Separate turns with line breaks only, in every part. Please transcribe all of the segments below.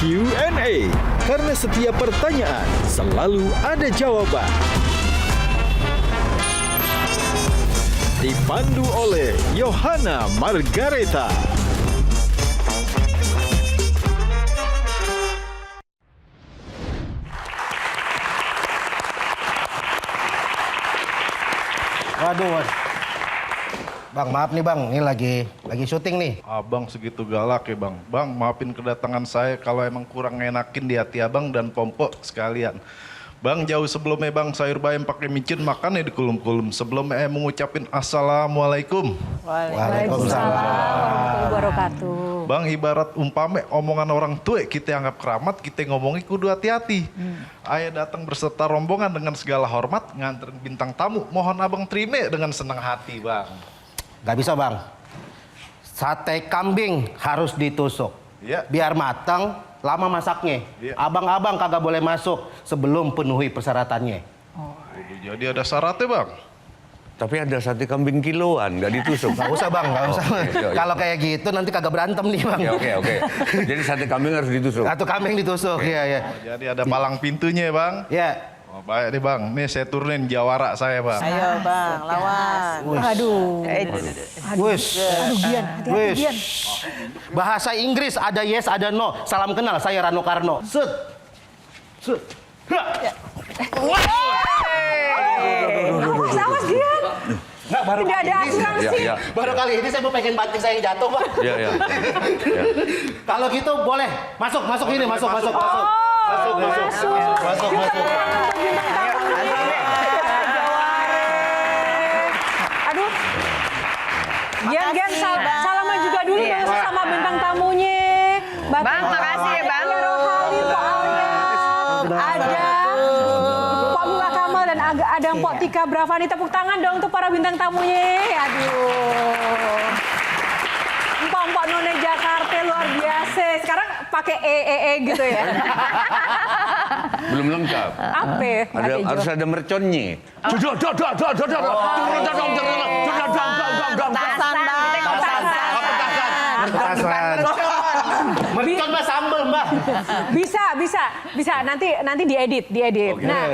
Q&A, karena setiap pertanyaan selalu ada jawaban. Dipandu oleh Yohana Margareta.
Waduh. Bang, maaf nih bang, ini lagi syuting nih.
Abang segitu galak ya bang. Bang, maafin kedatangan saya kalau emang kurang enakin di hati abang dan pompok sekalian. Bang, jauh sebelumnya bang, sayur bayam pakai micin makan ya di kulum-kulum. Sebelumnya mengucapin assalamualaikum.
Waalaikumsalam
warahmatullahi wabarakatuh.
Bang, ibarat umpame omongan orang tua kita anggap keramat, kita ngomongi kudu hati-hati. Ayah datang berserta rombongan dengan segala hormat, nganterin bintang tamu. Mohon abang terima dengan senang hati bang.
Gak bisa bang, sate kambing harus ditusuk.
Iya.
Biar matang, lama masaknya.
Iya.
Abang-abang kagak boleh masuk sebelum penuhi persyaratannya.
Jadi ada syaratnya bang.
Tapi ada sate kambing kiloan, nggak ditusuk.
Gak usah bang, gak usah.
Oke.
Kalau kayak gitu nanti kagak berantem nih bang.
Oke. Jadi sate kambing harus ditusuk.
Satu kambing ditusuk, iya.
Jadi ada palang pintunya bang.
Ya.
Oh, baik nih bang, nih saya turunin jawara saya bang.
Ayo bang, lawan.
Aduh.
Wis.
Gian, hati-hati Gian.
Bahasa Inggris ada yes, ada no. Salam kenal, saya Rano Karno. Set.
Awas Gian.
Nggak, baru
Tidak ada asuransi.
Iya.
Baru kali ini saya mau pengen banting saya yang jatuh, Pak.
Iya.
Kalau gitu boleh. Masuk ini, masuk. Masuk.
Aduh. Gian, salaman juga dulu dong sama bintang tamunya.
Bang, makasih ya, Bang.
Rohali, Pak Alia, ada Pak Mula Kamal dan ada Mpok Tika Bravani. Tepuk tangan dong untuk para bintang tamunya. Aduh. Mpok None Jakarta luar biasa. Sekarang pakai gitu ya.
Belum lengkap.
Apa?
Harus ada merconnya.
Mercon Mbak, sambel Mbak.
Bisa. Nanti diedit. Nah,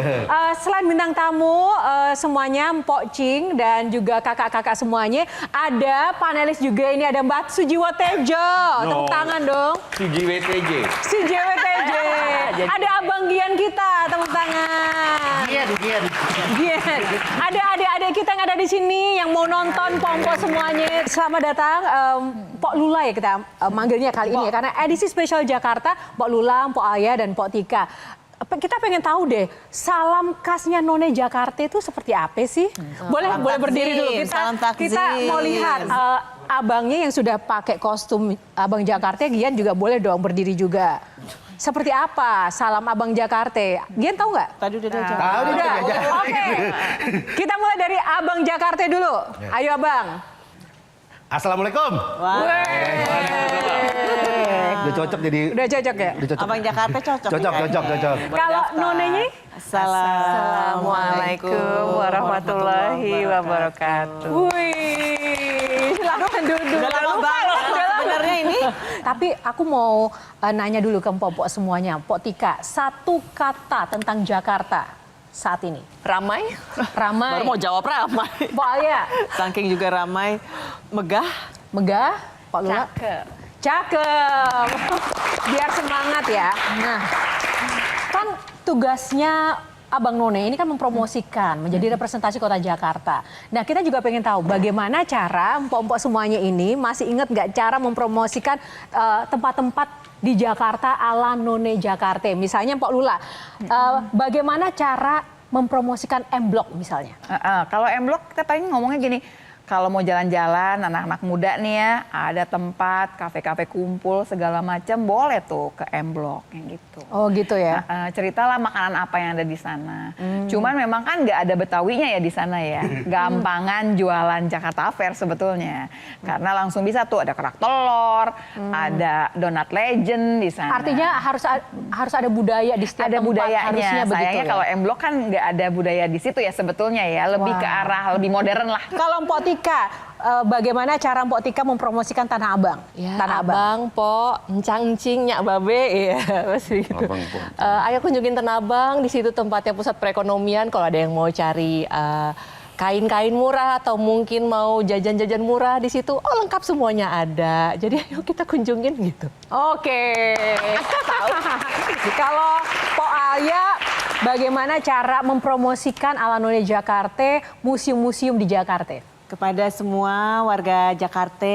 selain bintang tamu semuanya Mpok Cing dan juga kakak-kakak semuanya, ada panelis juga ini, ada Mbak Sujiwo Tejo. Tepuk tangan dong.
CJWTJ.
Ada Abang Gian kita, tepuk tangan.
Gian.
Gian. Ada adik-adik kita yang ada di sini yang mau nonton Pompo semuanya. Selamat datang Pok Lula ya kita manggilnya kali ini ya, karena edisi spesial Jakarta, Pok Lula, Pok Aya dan Pok Tika. Kita pengen tahu deh, salam khasnya None Jakarta itu seperti apa sih? Boleh berdiri dulu. Kita mau lihat abangnya yang sudah pakai kostum Abang Jakarta, Gian juga boleh dong berdiri juga. Seperti apa salam Abang Jakarta? Gian tahu nggak?
Tadi udah diajak.
Oke. Kita mulai dari Abang Jakarta dulu. Ayo Abang.
Assalamualaikum. Udah cocok jadi.
Udah cocok ya?
Udah cocok.
Abang Jakarta cocok.
Cocok.
Kalau nonenya?
Assalamualaikum warahmatullahi wabarakatuh.
Wih, silakan duduk.
Udah lama banget sebenarnya ini.
Tapi aku mau nanya dulu ke Mpok semuanya. Pok Tika, satu kata tentang Jakarta saat ini.
Ramai.
Ramai.
Baru mau jawab ramai.
Pok Alia.
Saking juga ramai. Megah.
Pok Lula. Cakep. Biar semangat ya. Nah, kan tugasnya Abang None ini kan mempromosikan, menjadi representasi kota Jakarta. Nah, kita juga pengen tahu bagaimana cara empok-empok semuanya ini, masih ingat nggak cara mempromosikan tempat-tempat di Jakarta ala None Jakarta. Misalnya Mpok Lula, bagaimana cara mempromosikan M-Block misalnya?
Kalau M-Block kita paling ngomongnya gini, kalau mau jalan-jalan anak-anak muda nih ya, ada tempat kafe-kafe kumpul segala macam, boleh tuh ke M-Block yang gitu.
Oh gitu ya.
Ceritalah makanan apa yang ada di sana. Cuman memang kan nggak ada Betawinya ya di sana ya. Gampangan jualan Jakarta Fair sebetulnya. Karena langsung bisa tuh ada kerak telur, ada donat legend di sana.
Artinya harus ada budaya di setiap
ada
tempat.
budayanya.
Harusnya begitu
Sayangnya
ya?
kalau M-Block kan nggak ada budaya di situ ya sebetulnya ya. Lebih ke arah lebih modern lah.
Kalau Mpok Tika, bagaimana cara Mpok Tika mempromosikan Tanah Abang?
Ya,
Tanah Abang.
abang, po, encang-encing, nyak babe, ya pasti gitu.
Abang, po.
Ayo kunjungin Tanah Abang, di situ tempatnya pusat perekonomian. Kalau ada yang mau cari kain-kain murah atau mungkin mau jajan-jajan murah di situ, oh lengkap semuanya ada. Jadi ayo kita kunjungin gitu.
Oke. Tahu. Kalau Pok Alia, bagaimana cara mempromosikan Ala None Jakarta, museum-museum di Jakarta?
Kepada semua warga Jakarta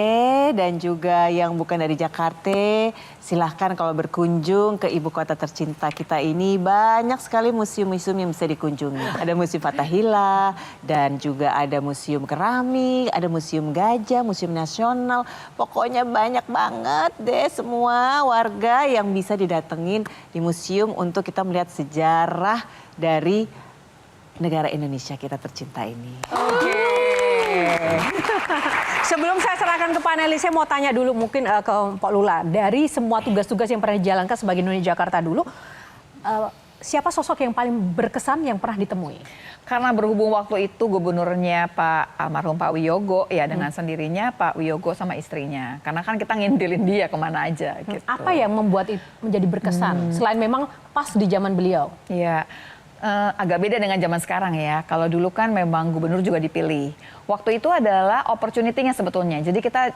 dan juga yang bukan dari Jakarta, silahkan kalau berkunjung ke ibu kota tercinta kita ini, banyak sekali museum-museum yang bisa dikunjungi. Ada Museum Fathahillah dan juga ada museum keramik, ada museum gajah, museum nasional. Pokoknya banyak banget deh semua warga yang bisa didatengin di museum untuk kita melihat sejarah dari negara Indonesia kita tercinta ini.
Sebelum saya serahkan ke panelis, saya mau tanya dulu mungkin ke Pak Lula. Dari semua tugas-tugas yang pernah dijalankan sebagai None Jakarta dulu, siapa sosok yang paling berkesan yang pernah ditemui?
Karena berhubung waktu itu gubernurnya Pak almarhum Pak Wiyogo, ya dengan sendirinya Pak Wiyogo sama istrinya. Karena kan kita ngintilin dia kemana aja gitu.
Apa yang membuat itu menjadi berkesan? Selain memang pas di zaman beliau.
Iya, agak beda dengan zaman sekarang ya. Kalau dulu kan memang gubernur juga dipilih. Waktu itu adalah opportunity-nya sebetulnya. Jadi kita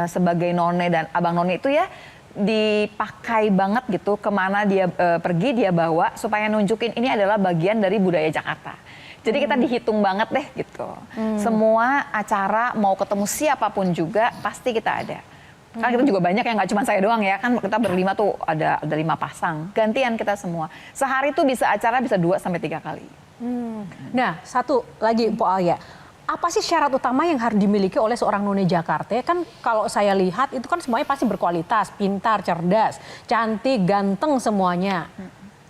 sebagai None dan Abang None itu ya dipakai banget gitu. Kemana dia pergi dia bawa supaya nunjukin ini adalah bagian dari budaya Jakarta. Jadi kita dihitung banget deh gitu. Semua acara mau ketemu siapapun juga pasti kita ada. Kan kita juga banyak yang nggak cuma saya doang ya, kan kita berlima tuh ada 5 pasang. Gantian kita semua. Sehari tuh bisa acara bisa 2 sampai 3 kali.
Nah, satu lagi Mpok Alia. Apa sih syarat utama yang harus dimiliki oleh seorang None Jakarta? Kan kalau saya lihat itu kan semuanya pasti berkualitas, pintar, cerdas, cantik, ganteng semuanya.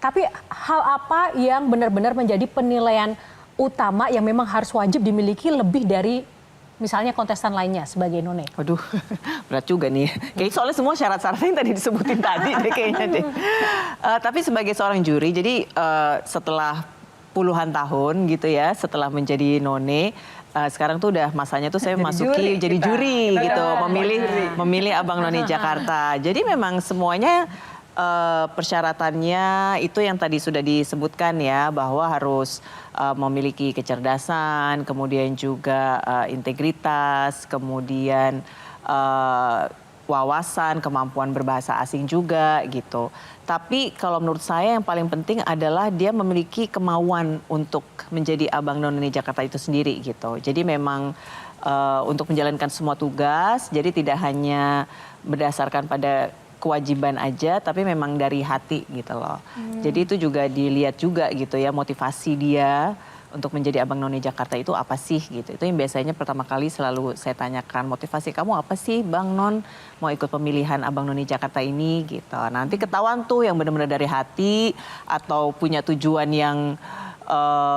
Tapi hal apa yang benar-benar menjadi penilaian utama yang memang harus wajib dimiliki lebih dari misalnya kontestan lainnya sebagai None?
Waduh, berat juga nih. Kayak soalnya semua syarat-syaratnya yang tadi disebutin tadi deh kayaknya deh. Tapi sebagai seorang juri, jadi setelah puluhan tahun gitu ya, setelah menjadi None, sekarang tuh udah masanya tuh saya masuki jadi juri gitu, memilih Abang None Jakarta. Jadi memang semuanya persyaratannya itu yang tadi sudah disebutkan ya, bahwa harus memiliki kecerdasan, kemudian juga integritas, kemudian wawasan, kemampuan berbahasa asing juga gitu. Tapi kalau menurut saya yang paling penting adalah dia memiliki kemauan untuk menjadi Abang None Jakarta itu sendiri gitu. Jadi memang untuk menjalankan semua tugas, jadi tidak hanya berdasarkan pada kewajiban aja, tapi memang dari hati gitu loh. Jadi itu juga dilihat juga gitu ya, motivasi dia untuk menjadi Abang None Jakarta itu apa sih gitu. Itu yang biasanya pertama kali selalu saya tanyakan, motivasi kamu apa sih Bang Non mau ikut pemilihan Abang None Jakarta ini gitu. Nanti ketahuan tuh yang benar-benar dari hati atau punya tujuan yang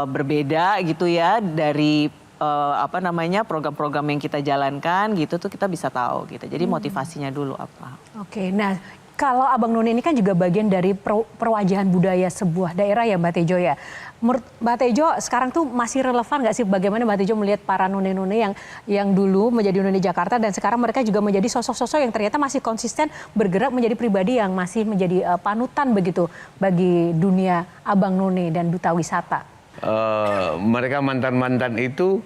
berbeda gitu ya dari program-program yang kita jalankan gitu tuh kita bisa tahu gitu. Jadi motivasinya dulu apa.
Oke, nah kalau Abang None ini kan juga bagian dari perwajahan budaya sebuah daerah ya Mbak Tejo ya. Menurut Mbak Tejo sekarang tuh masih relevan nggak sih bagaimana Mbak Tejo melihat para none-none yang dulu menjadi None Jakarta dan sekarang mereka juga menjadi sosok-sosok yang ternyata masih konsisten bergerak menjadi pribadi yang masih menjadi panutan begitu bagi dunia Abang None dan duta wisata.
Mereka mantan-mantan itu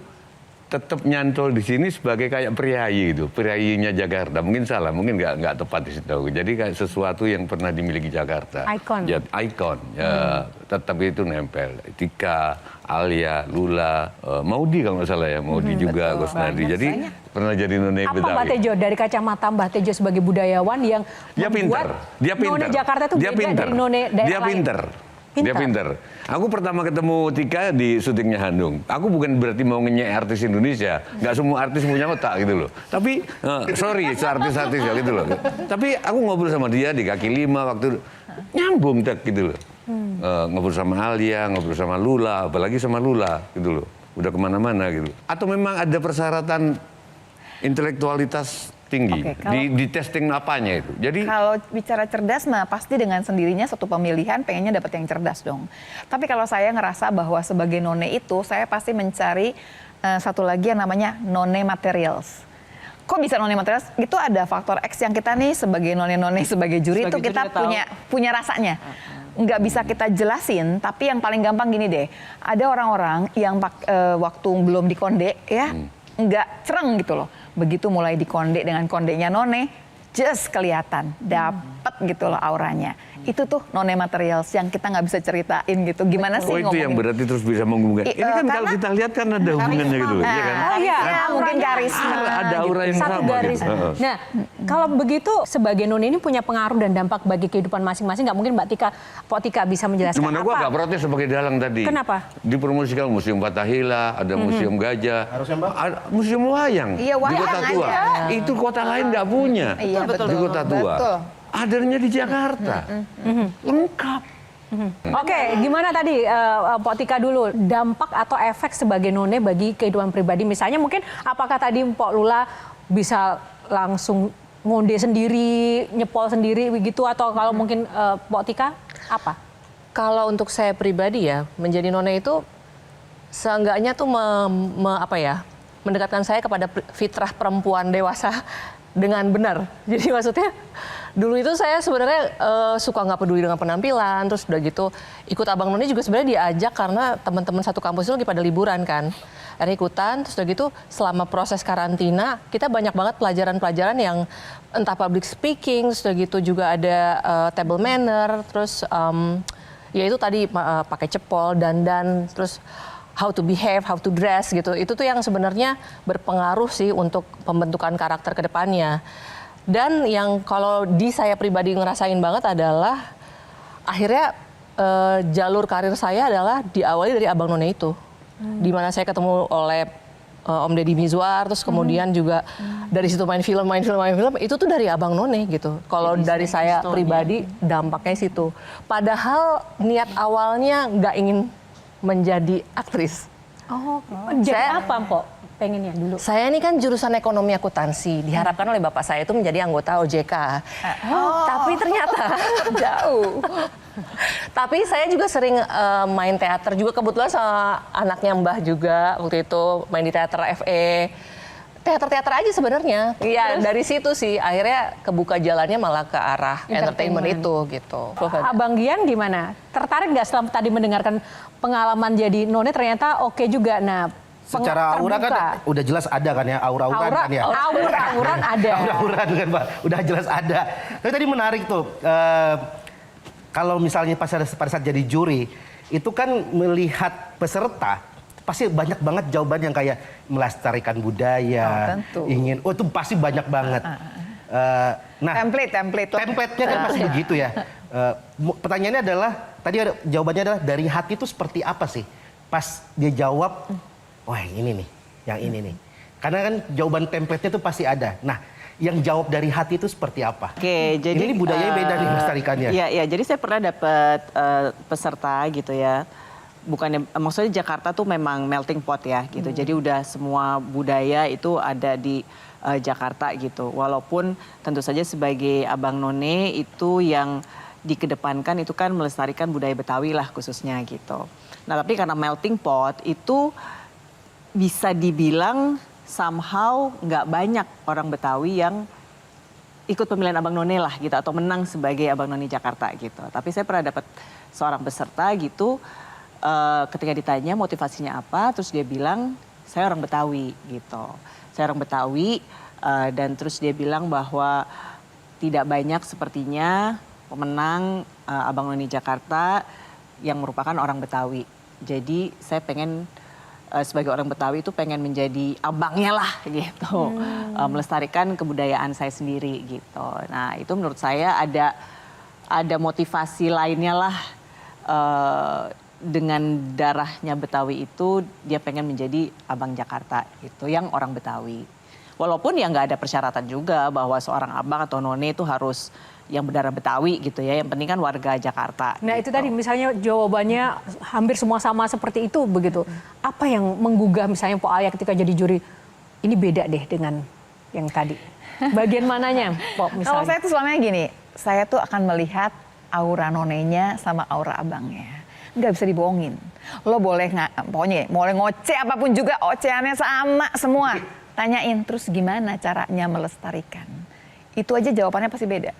tetap nyantol di sini sebagai kayak priayi gitu, priayinya Jakarta. Mungkin salah, mungkin nggak tepat di situ. Jadi kayak sesuatu yang pernah dimiliki Jakarta.
Ikon.
Ya, ikon. Ya, tetap itu nempel. Tika, Alia, Lula, Maudi kalau nggak salah ya, Maudi juga, Gosnadi. Jadi pernah jadi None
Apa
Betawi.
Mbak Tejo dari kacamata Mbak Tejo sebagai budayawan yang membuat None Jakarta itu beda dari None daerah lain?
Dia pinter. Aku pertama ketemu Tika di syutingnya Handung. Aku bukan berarti mau ngenyek artis Indonesia. Nggak semua artis punya otak gitu loh. Tapi, sorry, artis-artis ya gitu loh. Tapi aku ngobrol sama dia di kaki 5 waktu nyambung gitu loh. Ngobrol sama Alia, ngobrol sama Lula, apalagi sama Lula gitu loh. Udah kemana-mana gitu. Atau memang ada persyaratan intelektualitas tinggi di testing apanya itu. Jadi
kalau bicara cerdas mah pasti dengan sendirinya satu pemilihan pengennya dapat yang cerdas dong. Tapi kalau saya ngerasa bahwa sebagai None itu saya pasti mencari satu lagi yang namanya None materials. kok bisa none material? Itu ada faktor X yang kita nih sebagai none sebagai juri itu kita punya rasanya. Nggak bisa kita jelasin, tapi yang paling gampang gini deh. Ada orang-orang yang waktu belum dikonde ya, nggak cereng gitu loh. Begitu mulai dikonde dengan kondenya none, just kelihatan, dapet gitu loh auranya. Itu tuh none materials yang kita nggak bisa ceritain gitu. Gimana sih
itu
ngomongin?
yang berarti terus bisa menghubungkan. Ini kan kalau kita lihat kan ada hubungannya gitu, iya kan?
Mungkin karisma.
Ada aura yang
Satu
sama
garis.
gitu.
Nah, kalau begitu sebagai none ini punya pengaruh dan dampak bagi kehidupan masing-masing. Nggak mungkin Pok Tika bisa menjelaskan
Cuman aku
apa.
agak protes sebagai dalang tadi.
Kenapa?
Dipromosikan museum Fathahillah, ada museum gajah,
Harusnya, Mbak.
ada museum wayang
Iya,
di
wayang
kota tua.
aja.
Itu kota lain nggak punya.
Iya, betul.
Di kota tua.
Betul.
Adanya di Jakarta. Lengkap.
Oke, gimana tadi Pok Tika dulu dampak atau efek sebagai none bagi kehidupan pribadi? Misalnya mungkin apakah tadi Pok Lula bisa langsung ngonde sendiri, nyepol sendiri begitu, atau kalau mungkin Pok Tika apa?
Kalau untuk saya pribadi ya, menjadi none itu seenggaknya tuh mendekatkan saya kepada fitrah perempuan dewasa dengan benar. Jadi maksudnya dulu itu saya sebenarnya suka nggak peduli dengan penampilan, terus udah gitu ikut Abang None juga sebenarnya diajak karena teman-teman satu kampus itu lagi pada liburan kan. Akhirnya ikutan, terus udah gitu selama proses karantina kita banyak banget pelajaran-pelajaran yang entah public speaking, terus udah gitu juga ada table manner, terus ya itu tadi pakai cepol, dandan, terus how to behave, how to dress gitu. Itu tuh yang sebenarnya berpengaruh sih untuk pembentukan karakter ke depannya. Dan yang kalau di saya pribadi ngerasain banget adalah akhirnya jalur karir saya adalah diawali dari Abang None itu. Di mana saya ketemu oleh Om Deddy Mizwar, terus kemudian juga dari situ main film, itu tuh dari Abang None gitu. Kalau dari saya pribadi dampaknya situ. Padahal niat awalnya nggak ingin menjadi aktris.
Oh, jadi apa Pok? Pengennya dulu.
Saya ini kan jurusan ekonomi akuntansi, diharapkan oleh bapak saya itu menjadi anggota OJK. Tapi ternyata jauh. Tapi saya juga sering main teater juga, kebetulan sama anaknya Mbah juga waktu itu main di teater FE. Teater-teater aja sebenarnya. Iya, dari situ sih akhirnya kebuka jalannya malah ke arah entertainment itu gitu.
Abang Gian gimana? Tertarik nggak setelah tadi mendengarkan pengalaman jadi none ternyata oke juga. Nah,
Secara aura kan udah jelas ada kan ya, aura-auran kan ya.
Aura-auran ada.
Aura-auran kan Pak, udah jelas ada. Tapi tadi menarik tuh, kalau misalnya pada saat jadi juri, itu kan melihat peserta, pasti banyak banget jawaban yang kayak melestarikan budaya, itu pasti banyak banget. Nah, template-nya kan pasti begitu ya. Pertanyaannya adalah, tadi jawabannya adalah dari hati itu seperti apa sih? Pas dia jawab, wah ini nih, yang ini nih. Karena kan jawaban template-nya itu pasti ada. Nah, yang jawab dari hati itu seperti apa?
Oke, jadi
ini budayanya beda nih melestarikannya.
Iya, jadi saya pernah dapat peserta gitu ya. Bukannya, maksudnya Jakarta tuh memang melting pot ya gitu. Jadi udah semua budaya itu ada di Jakarta gitu. Walaupun tentu saja sebagai Abang None itu yang dikedepankan itu kan melestarikan budaya Betawi lah khususnya gitu. Nah tapi karena melting pot itu bisa dibilang somehow nggak banyak orang Betawi yang ikut pemilihan Abang None lah gitu. Atau menang sebagai Abang None Jakarta gitu. Tapi saya pernah dapat seorang peserta gitu. Ketika ditanya motivasinya apa, terus dia bilang saya orang Betawi gitu. Saya orang Betawi dan terus dia bilang bahwa tidak banyak sepertinya pemenang Abang None Jakarta yang merupakan orang Betawi. Jadi saya pengen sebagai orang Betawi itu pengen menjadi abangnya lah gitu. Melestarikan kebudayaan saya sendiri gitu. Nah itu menurut saya ada motivasi lainnya lah. Dengan darahnya Betawi itu dia pengen menjadi abang Jakarta gitu, yang orang Betawi. Walaupun ya nggak ada persyaratan juga bahwa seorang abang atau none itu harus yang berdarah Betawi gitu ya. Yang penting kan warga Jakarta.
Nah
gitu.
itu tadi misalnya jawabannya hampir semua sama seperti itu begitu. Apa yang menggugah misalnya Pok Alia ketika jadi juri, ini beda deh dengan yang tadi. Bagian mananya Pok misalnya?
Kalau saya tuh selamanya gini, saya tuh akan melihat aura nonenya sama aura abangnya. Nggak bisa dibohongin. Lo boleh pokoknya boleh ngoceh apapun juga, ocehannya sama semua. tanyain terus gimana caranya melestarikan. Itu aja jawabannya pasti beda.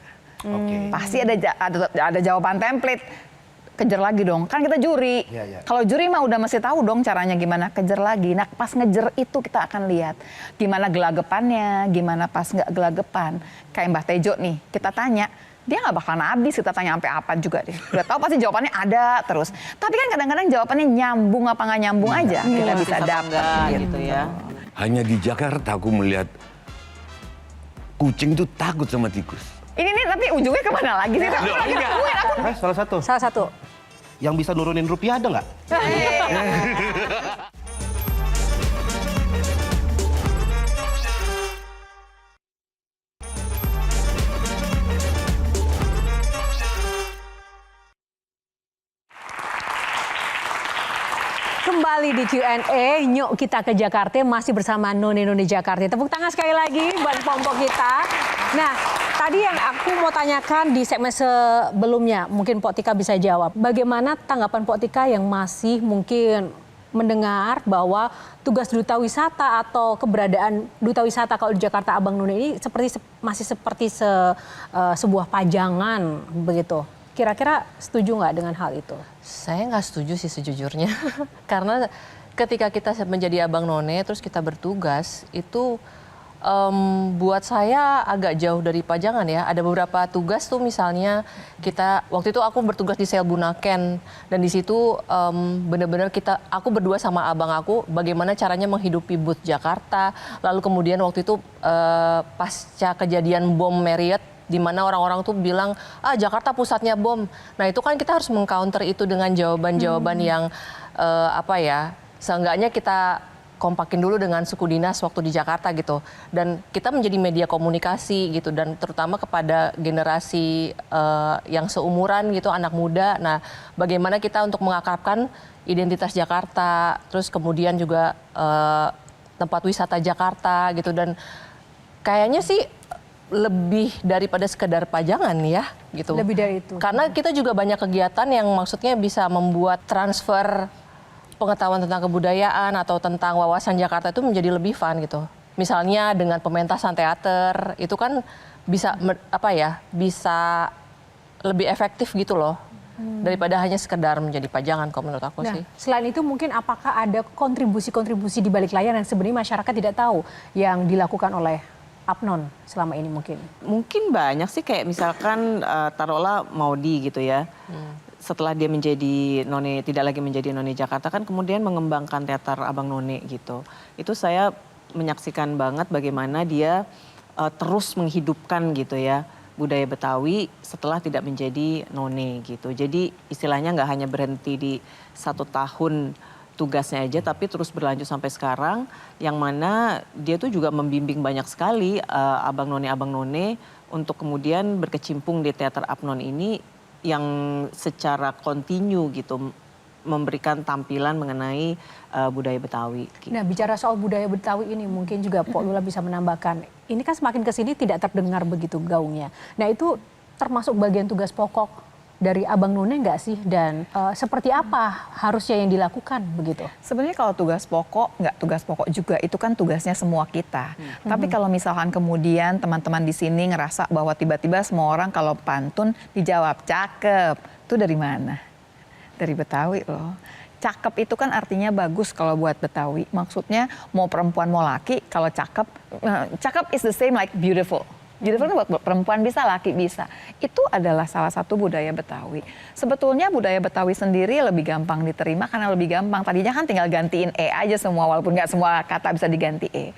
Pasti ada jawaban template. Kejar lagi dong, kan kita juri. Kalau juri mah udah mesti tahu dong caranya gimana, kejar lagi. Nah pas ngejar itu kita akan lihat gimana gelagepannya, gimana pas nggak gelagepan. Kayak Mbah Tejo nih, kita tanya, dia nggak bakalan habis kita tanya sampai apa juga deh. Udah tahu pasti jawabannya ada terus. Tapi kan kadang-kadang jawabannya nyambung apa nggak nyambung aja, kita bisa dapat gitu ya.
Hanya di Jakarta aku melihat kucing itu takut sama tikus.
Ini nih tapi ujungnya kemana lagi sih?
Salah satu.
Salah satu.
Yang bisa nurunin rupiah ada nggak?
Kembali di Q&A, yuk kita ke Jakarta, masih bersama None Jakarta. Tepuk tangan sekali lagi buat Pompo kita. Nah, tadi yang aku mau tanyakan di segmen sebelumnya, mungkin Pok Tika bisa jawab. Bagaimana tanggapan Pok Tika yang masih mungkin mendengar bahwa tugas duta wisata atau keberadaan duta wisata kalau di Jakarta Abang None ini masih seperti sebuah pajangan begitu. Kira-kira setuju nggak dengan hal itu?
Saya nggak setuju sih sejujurnya. Karena ketika kita menjadi Abang None terus kita bertugas itu buat saya agak jauh dari pajangan ya. Ada beberapa tugas tuh misalnya waktu itu aku bertugas di Sel Bunaken dan di situ benar-benar aku berdua sama abang aku bagaimana caranya menghidupi booth Jakarta. Lalu kemudian waktu itu pasca kejadian bom Marriott di mana orang-orang tuh bilang Jakarta pusatnya bom. Nah itu kan kita harus mengcounter itu dengan jawaban-jawaban yang seenggaknya kita kompakin dulu dengan suku dinas waktu di Jakarta gitu. Dan kita menjadi media komunikasi gitu dan terutama kepada generasi yang seumuran gitu, anak muda. Nah bagaimana kita untuk mengakrabkan identitas Jakarta, terus kemudian juga tempat wisata Jakarta gitu dan kayaknya sih lebih daripada sekedar pajangan ya gitu.
Lebih dari itu.
Karena kita juga banyak kegiatan yang maksudnya bisa membuat transfer pengetahuan tentang kebudayaan atau tentang wawasan Jakarta itu menjadi lebih fun gitu. Misalnya dengan pementasan teater itu kan bisa bisa lebih efektif gitu loh. Daripada hanya sekedar menjadi pajangan kalau menurut aku sih.
Selain itu mungkin apakah ada kontribusi-kontribusi di balik layar yang sebenarnya masyarakat tidak tahu yang dilakukan oleh Abnon selama ini mungkin?
Mungkin banyak sih kayak misalkan taruhlah Maudi gitu ya. Setelah dia menjadi tidak lagi menjadi None Jakarta kan kemudian mengembangkan teater Abang None gitu. Itu saya menyaksikan banget bagaimana dia terus menghidupkan gitu ya budaya Betawi setelah tidak menjadi None gitu. Jadi istilahnya nggak hanya berhenti di 1 tahun tugasnya aja tapi terus berlanjut sampai sekarang yang mana dia tuh juga membimbing banyak sekali Abang None untuk kemudian berkecimpung di teater Abnon ini yang secara kontinu gitu memberikan tampilan mengenai budaya Betawi.
Nah bicara soal budaya Betawi ini mungkin juga Pok Lula bisa menambahkan ini kan semakin kesini tidak terdengar begitu gaungnya. Nah itu termasuk bagian tugas pokok dari Abang None nggak sih dan seperti apa harusnya yang dilakukan begitu?
Sebenarnya kalau tugas pokok nggak tugas pokok juga itu kan tugasnya semua kita. Tapi kalau misalkan kemudian teman-teman di sini ngerasa bahwa tiba-tiba semua orang kalau pantun dijawab cakep, itu dari mana? Dari Betawi loh. Cakep itu kan artinya bagus kalau buat Betawi. Maksudnya mau perempuan mau laki kalau cakep, cakep is the same like beautiful. Beautiful itu buat perempuan bisa, laki bisa. Itu adalah salah satu budaya Betawi. Sebetulnya budaya Betawi sendiri lebih gampang diterima karena lebih gampang. Tadinya kan tinggal gantiin E aja semua, walaupun nggak semua kata bisa diganti E.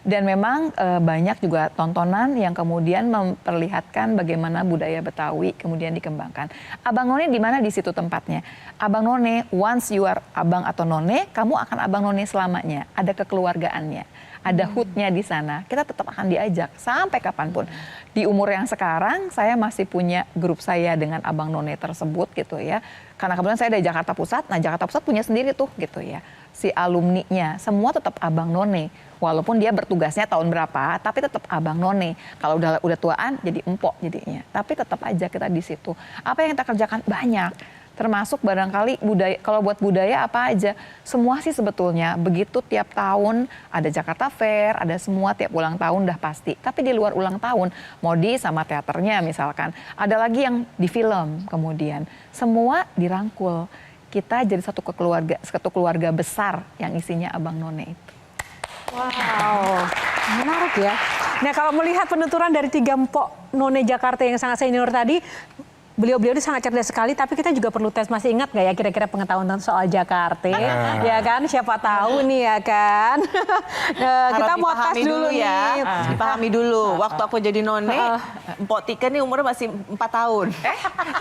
Dan memang banyak juga tontonan yang kemudian memperlihatkan bagaimana budaya Betawi kemudian dikembangkan. Abang None di mana di situ tempatnya? Abang None, once you are abang atau none, kamu akan Abang None selamanya. Ada kekeluargaannya. Ada hoodnya di sana, kita tetap akan diajak sampai kapanpun. Di umur yang sekarang, saya masih punya grup saya dengan Abang None tersebut gitu ya. Karena kebetulan saya dari Jakarta Pusat, nah Jakarta Pusat punya sendiri tuh gitu ya. Si alumninya, semua tetap Abang None. Walaupun dia bertugasnya tahun berapa, tapi tetap Abang None. Kalau udah tuaan, jadi empok jadinya. Tapi tetap aja kita di situ. Apa yang kita kerjakan? Banyak. Termasuk barangkali budaya, kalau buat budaya apa aja, semua sih sebetulnya begitu tiap tahun ada Jakarta Fair, ada semua tiap ulang tahun dah pasti. Tapi di luar ulang tahun, modi sama teaternya misalkan, ada lagi yang di film kemudian, semua dirangkul. Kita jadi satu keluarga besar yang isinya Abang None itu.
Wow, menarik ya. Nah kalau melihat penuturan dari 3 Mpok None Jakarta yang sangat senior tadi, beliau-beliau ini sangat cerdas sekali, tapi kita juga perlu tes. Masih ingat nggak ya kira-kira pengetahuan soal Jakarta? Ya kan, siapa tahu nih ya kan. Kita mau tes dulu
ya.
nih.
Dipahami dulu. Waktu aku jadi None, Mpok Tika nih umurnya masih 4 tahun.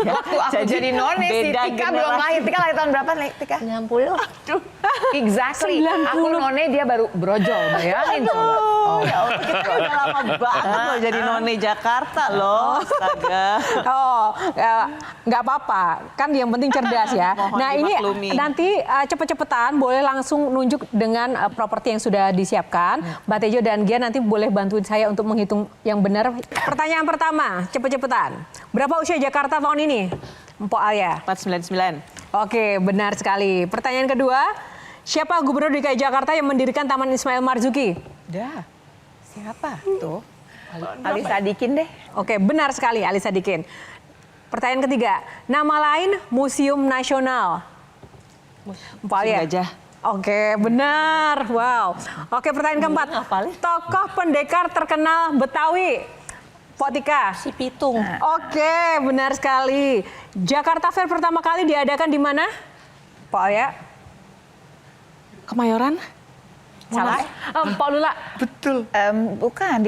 Waktu aku jadi None si Tika belum lahir. Tika lahir tahun berapa Tika?
60.
Exactly.
90.
Aku None, dia baru brojol, bayangin coba.
Ya Allah, kita udah lama banget loh jadi None Jakarta loh. Astaga.
Oh, nggak apa-apa. Kan yang penting cerdas ya.
Mohon
Nah ini
dimaklumi.
nanti cepet-cepetan boleh langsung nunjuk dengan properti yang sudah disiapkan. Mbak Tejo dan Gian nanti boleh bantuin saya untuk menghitung yang benar. Pertanyaan pertama, cepet-cepetan. Berapa usia Jakarta tahun ini? Mpok Alia.
499.
Oke, benar sekali. Pertanyaan kedua, siapa Gubernur DKI Jakarta yang mendirikan Taman Ismail Marzuki?
Dah, siapa tuh? Ali Sadikin deh.
Oke, benar sekali Ali Sadikin. Pertanyaan ketiga, nama lain Museum Nasional. Mpok Alia.
Gajah.
Oke, benar. Wow. Oke, pertanyaan keempat. Tokoh pendekar terkenal Betawi. Pok Tika.
Si Pitung.
Oke, benar sekali. Jakarta Fair pertama kali diadakan di mana? Pok Alia.
Kemayoran?
Salah.
Pak Lula.
Betul.
Bukan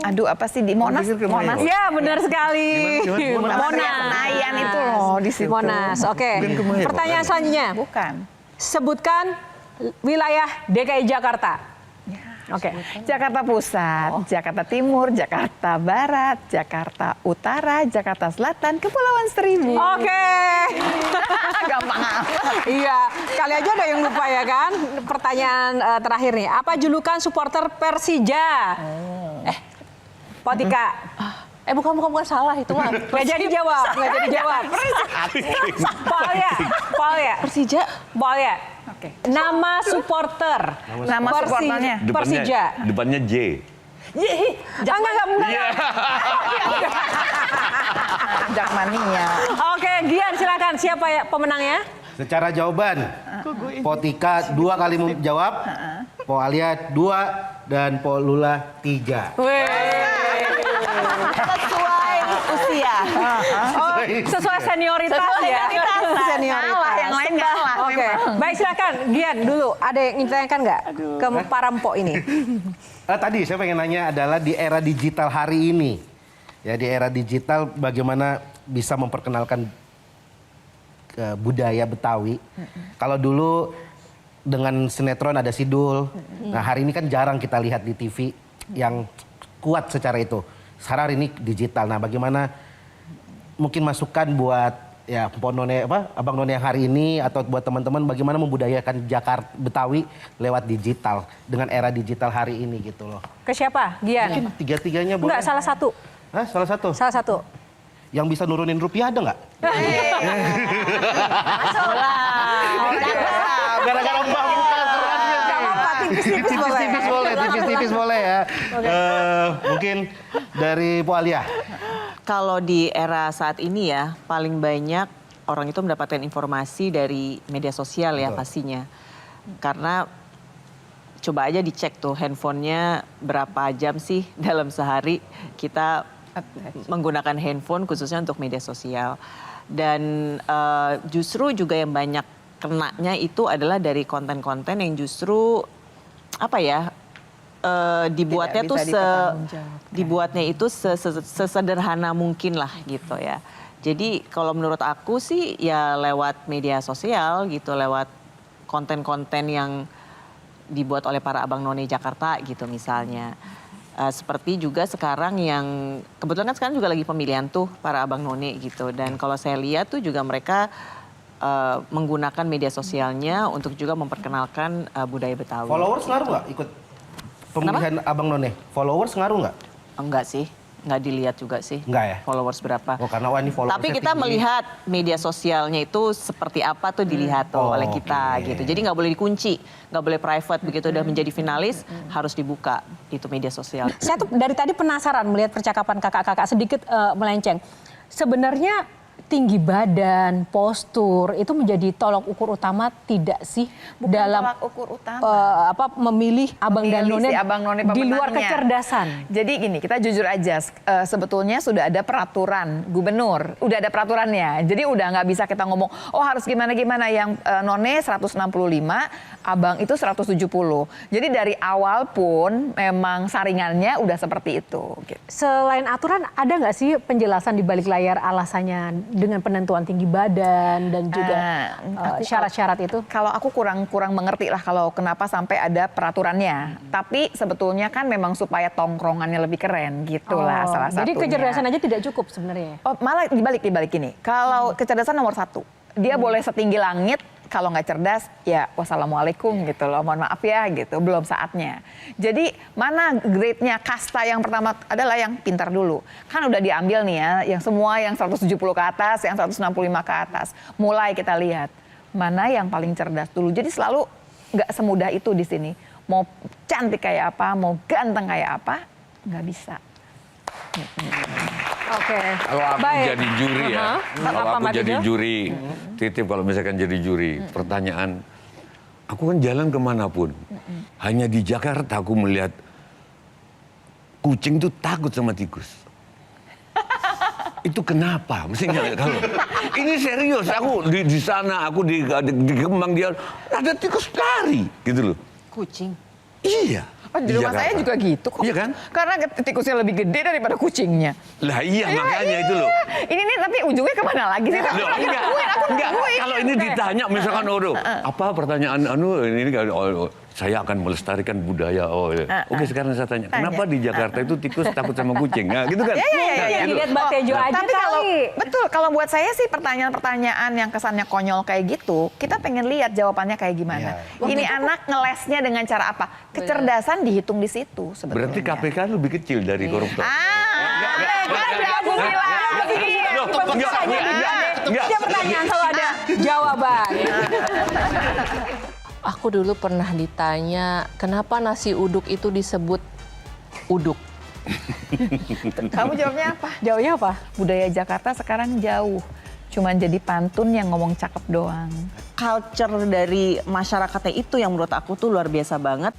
aduh apa sih di Monas? Monas.
Iya, benar sekali.
Monas. Senayan itu loh di situ.
Monas. Oke. Pertanyaan selanjutnya.
Bukan.
Sebutkan wilayah DKI Jakarta. Oke.
Jakarta Pusat, Jakarta Timur, Jakarta Barat, Jakarta Utara, Jakarta Selatan, Kepulauan Seribu.
Oke.
Gampang amat.
Iya, kali aja ada yang lupa ya kan. Pertanyaan terakhir nih, apa julukan supporter Persija? Pok Tika.
Bukan salah itu mah.
Nggak jadi jawab, nggak jadi jawab. Pok Alia.
Persija?
Pok Alia.
Oke.
Nama supporter.
Nama supporternya.
Persija.
Depannya J.
Enggak.
Jakmania.
Oke, Gian silakan. Siapa ya pemenangnya?
Secara jawaban, Pok Tika 2 kali menjawab, Pok Alia 2, dan Pok Lula 3.
Sesuai usia.
Oh, sesuai senioritas ya. Senioritas.
Kalah, yang lain kalah.
Oke, baik silakan. Gian dulu, ada yang ingin ditanyakan nggak ke para mpok ini?
Tadi saya pengen nanya adalah di era digital hari ini, ya di era digital bagaimana bisa memperkenalkan budaya Betawi. Kalau dulu dengan sinetron ada Sidul, nah hari ini kan jarang kita lihat di TV yang kuat secara itu. Sekarang hari ini digital. Nah, bagaimana mungkin masukan buat ya None, Abang None yang hari ini atau buat teman-teman bagaimana membudayakan Jakarta Betawi lewat digital dengan era digital hari ini gitu loh.
Ke siapa? Gian?
Mungkin tiga-tiganya boleh.
Enggak, salah satu.
Hah, salah satu.
Salah satu.
Yang bisa nurunin rupiah ada nggak? Gara-gara Mbak Muka kerannya.
Gak apa-apa, tipis-tipis boleh.
Tipis-tipis boleh, tipis-tipis boleh ya. Mungkin dari Bu Alia.
Kalau di era saat ini ya, paling banyak orang itu mendapatkan informasi dari media sosial ya pastinya. Karena coba aja dicek tuh handphonenya berapa jam sih dalam sehari kita menggunakan handphone khususnya untuk media sosial. Dan justru juga yang banyak kenanya itu adalah dari konten-konten yang justru apa ya dibuatnya tuh dibuatnya itu sesederhana mungkin lah gitu ya. Jadi kalau menurut aku sih ya lewat media sosial gitu, lewat konten-konten yang dibuat oleh para abang none Jakarta gitu misalnya. Seperti juga sekarang yang kebetulan kan sekarang juga lagi pemilihan tuh para abang none gitu. Dan kalau saya lihat tuh juga mereka menggunakan media sosialnya untuk juga memperkenalkan budaya Betawi.
Followers ngaruh nggak ikut pemilihan abang none? Followers ngaruh nggak?
Enggak sih. nggak dilihat juga sih.
Nggak ya?
Followers berapa.
Oh, karena wah ini followersnya
Tapi kita
tinggi.
melihat media sosialnya itu seperti apa tuh dilihat tuh oleh kita gitu. Jadi nggak boleh dikunci, nggak boleh private. Begitu udah menjadi finalis harus dibuka itu media sosial.
Saya tuh dari tadi penasaran melihat percakapan kakak-kakak sedikit melenceng. Sebenarnya tinggi badan, postur itu menjadi tolok ukur utama tidak sih
Bukan
dalam
tolak ukur utama.
memilih abang dan
Memilih
none
si abang none
di luar
pemenangnya.
kecerdasan?
Jadi gini, kita jujur aja, sebetulnya sudah ada peraturan gubernur, udah ada peraturannya. Jadi udah nggak bisa kita ngomong, oh harus gimana-gimana, yang none 165, abang itu 170. Jadi dari awal pun memang saringannya udah seperti itu. Gitu.
Selain aturan, ada nggak sih penjelasan di balik layar alasannya dengan penentuan tinggi badan dan juga syarat-syarat itu?
Kalau aku kurang mengerti lah kalau kenapa sampai ada peraturannya. Tapi sebetulnya kan memang supaya tongkrongannya lebih keren gitulah salah satunya.
Jadi kecerdasan aja tidak cukup sebenarnya.
Oh, malah dibalik ini. Kalau kecerdasan nomor 1, dia boleh setinggi langit. Kalau nggak cerdas, ya wassalamualaikum gitu loh. Mohon maaf ya gitu, belum saatnya. Jadi mana grade-nya, kasta yang pertama adalah yang pintar dulu. Kan udah diambil nih ya, yang semua yang 170 ke atas, yang 165 ke atas. Mulai kita lihat, mana yang paling cerdas dulu. Jadi selalu nggak semudah itu di sini. Mau cantik kayak apa, mau ganteng kayak apa, nggak bisa.
Oke.
Kalau aku jadi juri ya, kalau
Apa,
aku
Mas
jadi
Ijo?
juri, titip kalau misalkan jadi juri, pertanyaan, aku kan jalan kemanapun, hanya di Jakarta aku melihat kucing tuh takut sama tikus. Itu kenapa? Mestinya kalau ini serius, aku di sana, aku di Kemang dia ada tikus lari, gitu loh.
Kucing.
Iya.
Oh, di rumah saya juga gitu kok.
Iya kan?
Karena tikusnya lebih gede daripada kucingnya.
Lah iya, makanya itu loh.
Ini nih tapi ujungnya kemana lagi sih?
Loh, enggak. Kalau ini ditanya misalkan apa pertanyaan ini saya akan melestarikan budaya. Oke, sekarang saya tanya, kenapa di Jakarta itu tikus takut sama kucing? Nah, gitu kan?
Iya.
Dilihat Mbak Tejo aja
Tapi kalau
kali.
betul, kalau buat saya sih pertanyaan-pertanyaan yang kesannya konyol kayak gitu, kita pengen lihat jawabannya kayak gimana. Ini anak ngelesnya dengan cara apa? Kecerdasan dihitung di situ sebetulnya.
Berarti KPK lebih kecil dari koruptor.
Aku bilang.
Setiap pertanyaan selalu ada jawaban.
Aku dulu pernah ditanya, kenapa nasi uduk itu disebut uduk?
Kamu jawabnya apa?
Jawabnya apa?
Budaya Jakarta sekarang jauh. Cuman jadi pantun yang ngomong cakep doang.
Culture dari masyarakatnya itu yang menurut aku tuh luar biasa banget.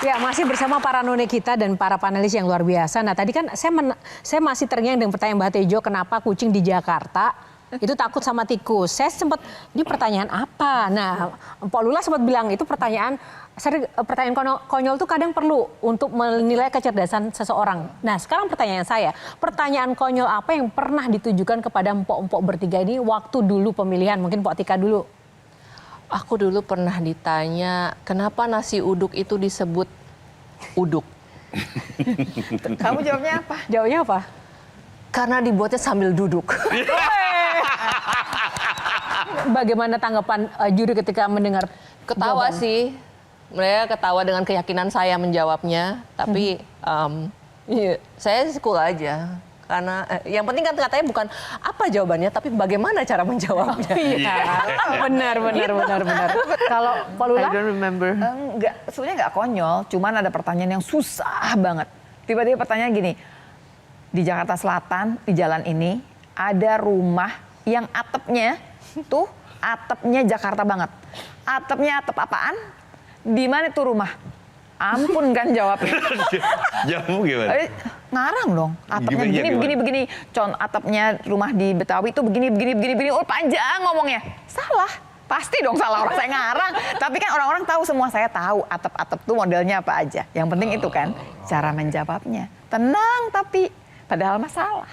Ya, masih bersama para none kita dan para panelis yang luar biasa. Nah, tadi kan saya masih terngiang dengan pertanyaan Mbak Tejo, kenapa kucing di Jakarta itu takut sama tikus. Saya sempat, ini pertanyaan apa? Nah, Pak Lula sempat bilang itu pertanyaan konyol itu kadang perlu untuk menilai kecerdasan seseorang. Nah, sekarang pertanyaan saya, pertanyaan konyol apa yang pernah ditujukan kepada empok-empok bertiga ini waktu dulu pemilihan? Mungkin Pak Tika dulu.
Aku dulu pernah ditanya, kenapa nasi uduk itu disebut uduk?
Kamu jawabnya apa?
Jawabnya apa?
Karena dibuatnya sambil duduk.
Bagaimana tanggapan juri ketika mendengar
Ketawa
jawaban?
sih. Mereka ketawa dengan keyakinan saya menjawabnya. Tapi saya sih cool aja. Karena yang penting kan katanya bukan apa jawabannya, tapi bagaimana cara menjawabnya.
Benar. Kalau Pak Lula?
I don't remember.
Sebenarnya nggak konyol, cuman ada pertanyaan yang susah banget. Tiba-tiba pertanyaan gini, di Jakarta Selatan, di jalan ini, ada rumah yang atapnya Jakarta banget. Atapnya atap apaan? Di mana tuh rumah? Ampun kan jawabnya.
Jamu gimana?
Ngarang dong. Atapnya begini. Atapnya rumah di Betawi itu begini. Oh, panjang ngomongnya. Salah. Pasti dong salah, orang saya ngarang. Tapi kan orang-orang tahu, semua saya tahu atap-atap tuh modelnya apa aja. Yang penting itu kan cara menjawabnya. Tenang tapi padahal masalah.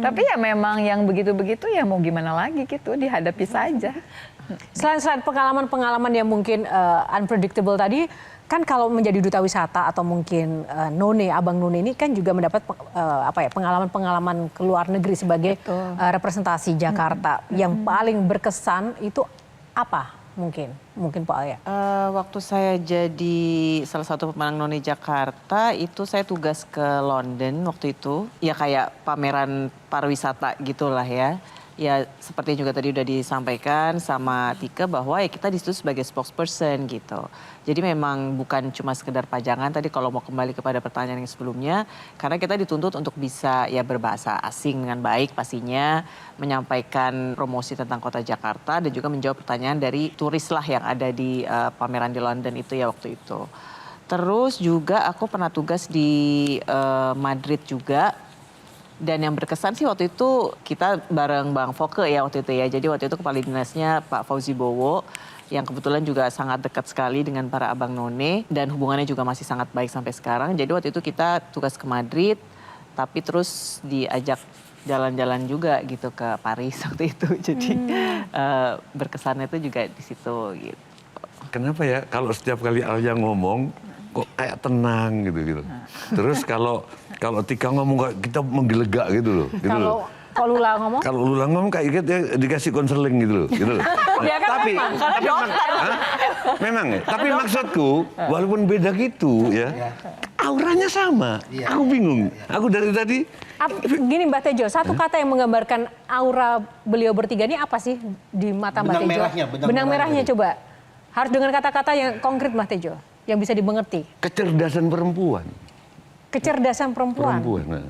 Tapi ya memang yang begitu-begitu ya mau gimana lagi gitu, dihadapi saja.
Selain pengalaman-pengalaman yang mungkin unpredictable tadi, kan kalau menjadi duta wisata atau mungkin Abang None ini kan juga mendapat pengalaman-pengalaman ke luar negeri sebagai representasi Jakarta. Yang paling berkesan itu apa mungkin Pak Alia?
Waktu saya jadi salah satu pemenang None Jakarta itu saya tugas ke London waktu itu. Ya kayak pameran pariwisata gitulah ya. Ya seperti juga tadi udah disampaikan sama Tika bahwa ya kita di situ sebagai spokesperson gitu. Jadi memang bukan cuma sekedar pajangan tadi kalau mau kembali kepada pertanyaan yang sebelumnya. Karena kita dituntut untuk bisa ya berbahasa asing dengan baik pastinya. Menyampaikan promosi tentang kota Jakarta dan juga menjawab pertanyaan dari turis lah yang ada di pameran di London itu ya waktu itu. Terus juga aku pernah tugas di Madrid juga. Dan yang berkesan sih waktu itu kita bareng Bang Foke ya waktu itu ya. Jadi waktu itu kepala dinasnya Pak Fauzi Bowo yang kebetulan juga sangat dekat sekali dengan para abang none dan hubungannya juga masih sangat baik sampai sekarang. Jadi waktu itu kita tugas ke Madrid tapi terus diajak jalan-jalan juga gitu ke Paris waktu itu. Jadi berkesannya itu juga di situ gitu.
Kenapa ya kalau setiap kali Alia ngomong kok kayak tenang gitu. Terus kalau Tika ngomong kita menggelegak gitu loh.
Kalau Lula ngomong?
Kalau Lula ngomong kayak dikasih konseling gitu loh.
Ya kan
tapi memang ya. Tapi maksudku walaupun beda gitu ya, auranya sama. Aku bingung. Aku dari tadi.
Gini Mbak Tejo, satu kata yang menggambarkan aura beliau bertiga ini apa sih di mata Mbak Tejo? Benang merahnya coba. Harus dengan kata-kata yang konkret Mbak Tejo, yang bisa dimengerti.
Kecerdasan perempuan.
Kecerdasan perempuan.
Nah.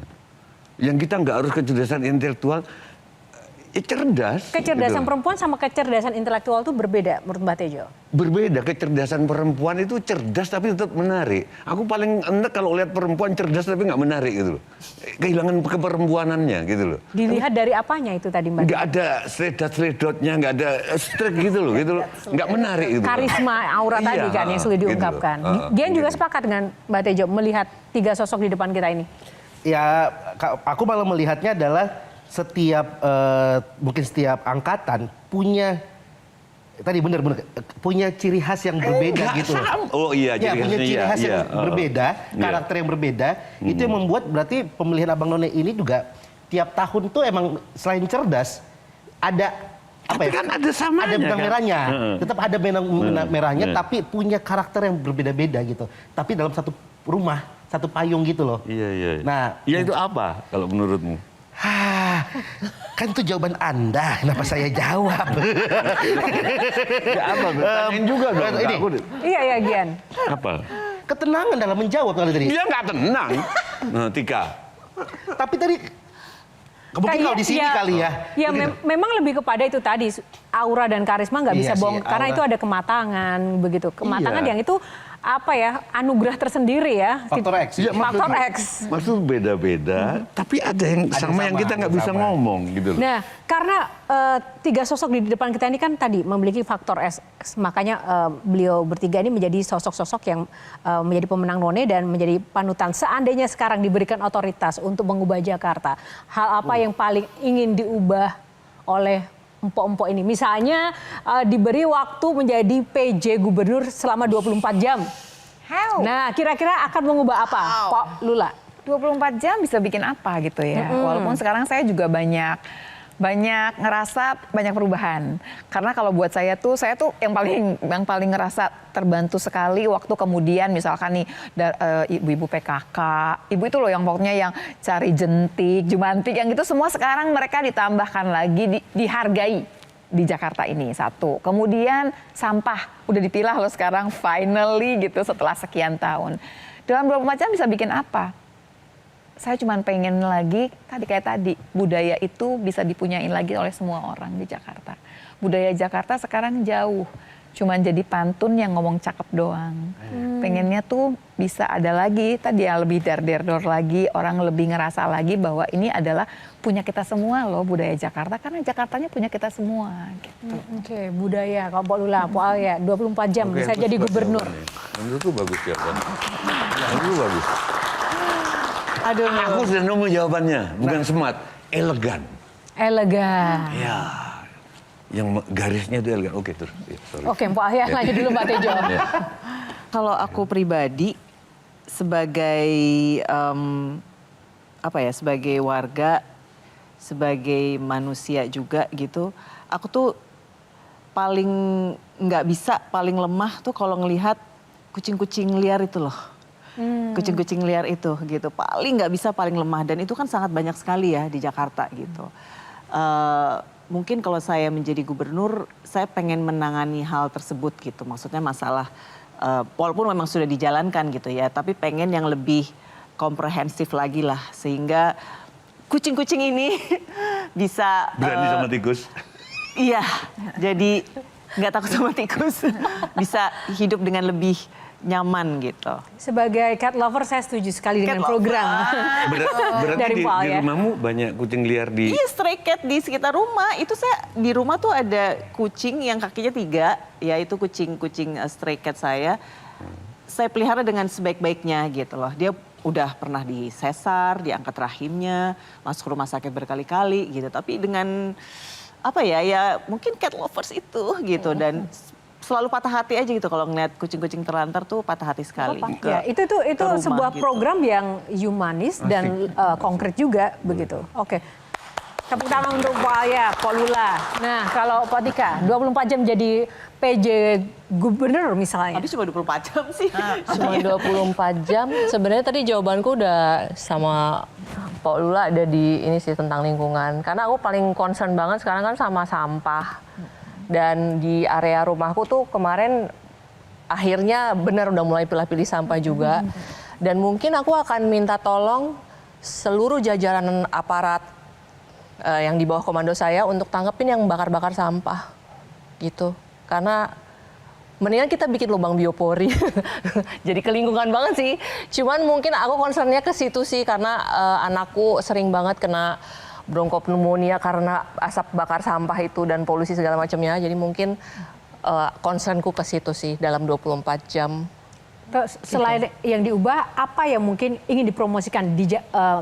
Yang kita nggak harus kecerdasan intelektual, cerdas.
Kecerdasan
gitu.
perempuan sama kecerdasan intelektual itu berbeda menurut Mbak Tejo?
Berbeda, kecerdasan perempuan itu cerdas tapi tetap menarik. Aku paling enak kalau lihat perempuan cerdas tapi nggak menarik gitu loh. Kehilangan keperempuanannya gitu loh.
Dilihat dari apanya itu tadi Mbak?
Nggak ada sledot-sledotnya, nggak ada strike gitu loh. Nggak menarik gitu.
Karisma, aura tadi kan yang sudah diungkapkan. Gian juga sepakat dengan Mbak Tejo melihat tiga sosok di depan kita ini?
Ya, aku malah melihatnya adalah mungkin setiap angkatan punya punya ciri khas yang berbeda gitu.
Oh iya,
punya ciri khas yang berbeda, karakter yang berbeda. Itu yang membuat berarti pemilihan Abang None ini juga tiap tahun tuh emang selain cerdas ada
kan ada samanya,
ada benang merahnya. Tetap ada benang merahnya tapi punya karakter yang berbeda-beda gitu. Tapi dalam satu rumah, satu payung gitu loh.
Iya.
Nah,
itu apa kalau menurutmu?
Kan itu jawaban Anda, kenapa saya jawab?
Ya apa? Bertanyain juga dong.
Iya Gian.
Apa?
Ketenangan dalam menjawab kali tadi.
Dia nggak tenang. Nah, Tika.
Tapi tadi mungkin kalau di sini kali ya.
Ya memang lebih kepada itu tadi aura dan karisma nggak bisa bohong karena itu ada kematangan begitu. Kematangan yang itu anugerah tersendiri ya.
Faktor X.
Ya,
faktor X.
Maksud beda-beda, tapi ada yang sama yang kita nggak bisa ngomong gitu loh.
Nah, karena tiga sosok di depan kita ini kan tadi memiliki faktor X, makanya beliau bertiga ini menjadi sosok-sosok yang menjadi pemenang None dan menjadi panutan. Seandainya sekarang diberikan otoritas untuk mengubah Jakarta, hal apa yang paling ingin diubah oleh empok-empok ini? Misalnya diberi waktu menjadi PJ gubernur selama 24 jam.
How?
Nah, kira-kira akan mengubah apa, Pak Lula?
24 jam bisa bikin apa gitu ya. Walaupun sekarang saya juga banyak ngerasa banyak perubahan. Karena kalau buat saya tuh yang paling ngerasa terbantu sekali waktu kemudian misalkan nih ibu-ibu PKK, ibu itu loh yang pokoknya yang cari jentik, jumantik, yang itu semua sekarang mereka ditambahkan lagi dihargai di Jakarta ini satu. Kemudian sampah udah dipilah loh sekarang finally gitu setelah sekian tahun. Dalam 24 jam bisa bikin apa? Saya cuma pengen lagi, kayak tadi, budaya itu bisa dipunyain lagi oleh semua orang di Jakarta. Budaya Jakarta sekarang jauh, cuma jadi pantun yang ngomong cakep doang. Pengennya tuh bisa ada lagi, tadi ya lebih dar-der-dor lagi, orang lebih ngerasa lagi bahwa ini adalah punya kita semua loh budaya Jakarta, karena Jakartanya punya kita semua. Gitu.
Oke, budaya, kalau Pak Lula, Pak Alia, 24 jam bisa jadi gubernur.
Menurutku bagus ya kan? Menurutku bagus.
Aduh.
Aku sudah nemu jawabannya, bukan smart, elegan.
Elegan.
Ya, yang garisnya itu elegan. Oke, terus. Ya, sorry.
Oke, Mbak Ahya lanjut dulu Mbak Tejo.
Kalau aku pribadi sebagai sebagai warga, sebagai manusia juga gitu, aku tuh paling nggak bisa, paling lemah tuh kalau ngelihat kucing-kucing liar itu loh. Kucing-kucing liar itu gitu, paling nggak bisa, paling lemah, dan itu kan sangat banyak sekali ya di Jakarta gitu. Mungkin kalau saya menjadi gubernur, saya pengen menangani hal tersebut gitu. Maksudnya masalah, walaupun memang sudah dijalankan gitu ya, tapi pengen yang lebih komprehensif lagi lah, sehingga kucing-kucing ini bisa
Berani sama tikus.
iya, jadi nggak takut sama tikus, bisa hidup dengan lebih nyaman gitu.
Sebagai cat lover saya setuju sekali dengan
Cat
program.
Berarti
Dari
di
Pak Ahya.
rumahmu banyak kucing liar di...
Iya, stray cat di sekitar rumah. Itu saya di rumah tuh ada kucing yang kakinya 3, ya itu kucing stray cat saya. Saya pelihara dengan sebaik-baiknya gitu loh. Dia udah pernah disesar, diangkat rahimnya, masuk rumah sakit berkali-kali gitu. Tapi dengan ya mungkin cat lovers itu gitu, dan selalu patah hati aja gitu kalau ngeliat kucing-kucing terlantar tuh, patah hati sekali.
Ya, itu
rumah
sebuah
gitu.
program yang humanis dan konkret juga begitu. Oke. Tepuk tangan untuk Pak Ahya, Pak Lula. Nah, kalau Pak Tika, 24 jam jadi PJ Gubernur misalnya.
Tapi cuma 24 jam sih.
Cuma 24 jam. Sebenarnya tadi jawabanku udah sama Pak Lula, ada di ini sih tentang lingkungan. Karena aku paling concern banget sekarang kan sama sampah. Dan di area rumahku tuh kemarin akhirnya benar udah mulai pilih-pilih sampah juga. Dan mungkin aku akan minta tolong seluruh jajaran aparat yang di bawah komando saya untuk tangkepin yang bakar-bakar sampah gitu. Karena mendingan kita bikin lubang biopori. Jadi ke lingkungan banget sih. Cuman mungkin aku concernnya ke situ sih, karena anakku sering banget kena bronkopneumonia karena asap bakar sampah itu dan polusi segala macamnya. Jadi mungkin concernku ke situ sih dalam 24 jam.
Selain yang diubah, apa yang mungkin ingin dipromosikan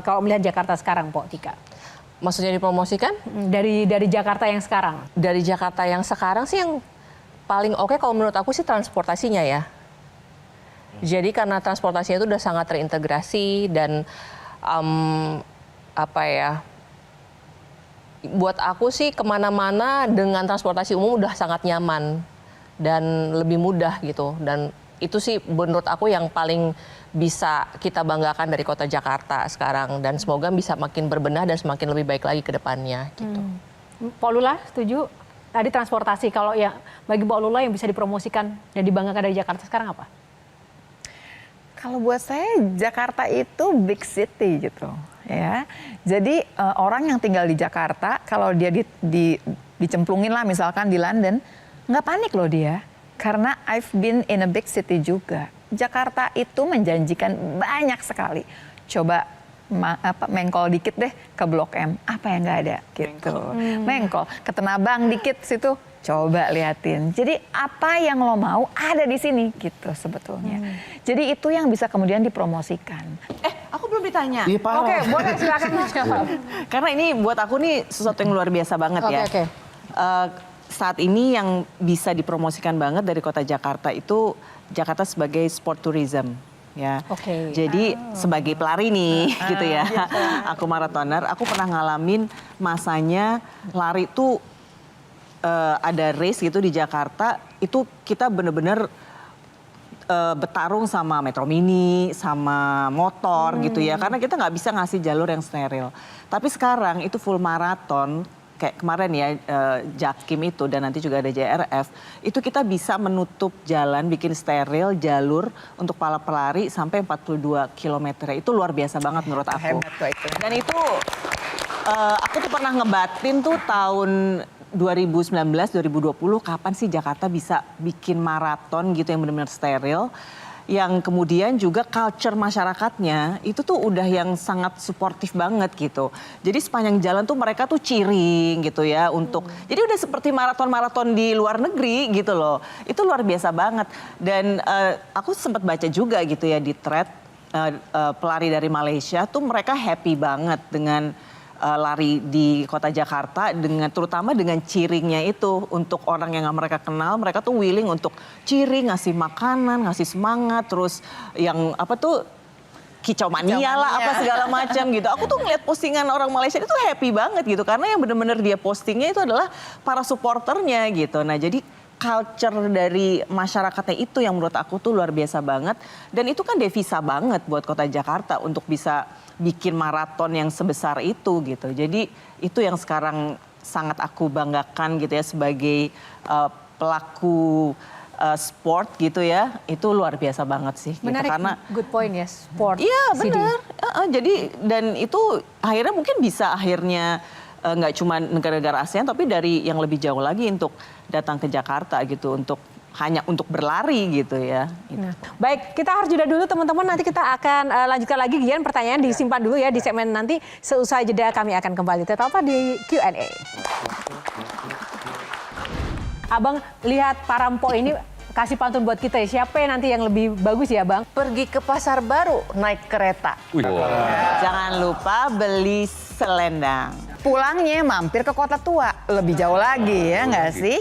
kalau melihat Jakarta sekarang, Pak Tika?
Maksudnya dipromosikan?
Dari Jakarta yang sekarang?
Dari Jakarta yang sekarang sih yang paling oke kalau menurut aku sih transportasinya ya. Jadi karena transportasinya itu udah sangat terintegrasi dan buat aku sih kemana-mana dengan transportasi umum udah sangat nyaman dan lebih mudah gitu. Dan itu sih menurut aku yang paling bisa kita banggakan dari kota Jakarta sekarang, dan semoga bisa makin berbenah dan semakin lebih baik lagi ke depannya gitu.
Pak Lula setuju? Tadi transportasi, kalau yang bagi Pak Lula yang bisa dipromosikan dan dibanggakan dari Jakarta sekarang apa?
Kalau buat saya Jakarta itu big city gitu ya. Jadi orang yang tinggal di Jakarta kalau dia dicemplungin lah misalkan di London, nggak panik loh dia. Karena I've been in a big city juga. Jakarta itu menjanjikan banyak sekali. Coba mengkol dikit deh ke Blok M, apa yang nggak ada gitu. Mengkol ke Tanah Abang dikit situ, coba liatin. Jadi apa yang lo mau ada di sini gitu sebetulnya. Jadi itu yang bisa kemudian dipromosikan.
Aku belum ditanya.
Iya, Pak.
Oke, boleh silakan.
Karena ini buat aku nih sesuatu yang luar biasa banget ya.
Oke.
Saat ini yang bisa dipromosikan banget dari kota Jakarta itu Jakarta sebagai sport tourism. Ya,
Oke.
jadi sebagai pelari nih, gitu ya. Aku maratoner, aku pernah ngalamin masanya lari tuh ada race gitu di Jakarta. Itu kita bener-bener bertarung sama Metro Mini, sama motor gitu ya. Karena kita nggak bisa ngasih jalur yang steril. Tapi sekarang itu full maraton. Kayak kemarin ya Jakim itu dan nanti juga ada JRF, itu kita bisa menutup jalan, bikin steril jalur untuk para pelari sampai 42 km. Itu luar biasa banget menurut aku.
Hebat tuh itu.
Dan itu aku tuh pernah ngebatin tuh tahun 2019, 2020 kapan sih Jakarta bisa bikin maraton gitu yang benar-benar steril. Yang kemudian juga culture masyarakatnya itu tuh udah yang sangat suportif banget gitu. Jadi sepanjang jalan tuh mereka tuh cheering gitu ya untuk. Jadi udah seperti maraton-maraton di luar negeri gitu loh. Itu luar biasa banget. Dan aku sempat baca juga gitu ya di thread pelari dari Malaysia tuh mereka happy banget dengan lari di kota Jakarta, terutama dengan cheeringnya itu untuk orang yang mereka kenal, mereka tuh willing untuk cheering, ngasih makanan, ngasih semangat, terus yang kicau mania lah apa segala macam gitu. Aku tuh ngeliat postingan orang Malaysia itu happy banget gitu karena yang bener-bener dia postingnya itu adalah para supporternya gitu. Nah jadi culture dari masyarakatnya itu yang menurut aku tuh luar biasa banget. Dan itu kan devisa banget buat kota Jakarta untuk bisa bikin maraton yang sebesar itu gitu. Jadi itu yang sekarang sangat aku banggakan gitu ya sebagai pelaku sport gitu ya. Itu luar biasa banget sih.
Menarik,
gitu. Karena
good point ya, sport.
iya benar. Jadi dan itu akhirnya mungkin bisa nggak cuma negara-negara ASEAN tapi dari yang lebih jauh lagi untuk datang ke Jakarta gitu hanya untuk berlari gitu ya.
Nah, baik, kita harus jeda dulu teman-teman. Nanti kita akan lanjutkan lagi. Gian, pertanyaan disimpan dulu ya di segmen nanti. Seusai jeda kami akan kembali. Tetap di Q&A. Abang lihat Parampo ini kasih pantun buat kita ya. Siapa yang nanti yang lebih bagus ya Bang?
Pergi ke pasar baru naik kereta.
Jangan lupa beli selendang.
Pulangnya mampir ke kota tua. Lebih jauh lagi ya nggak sih?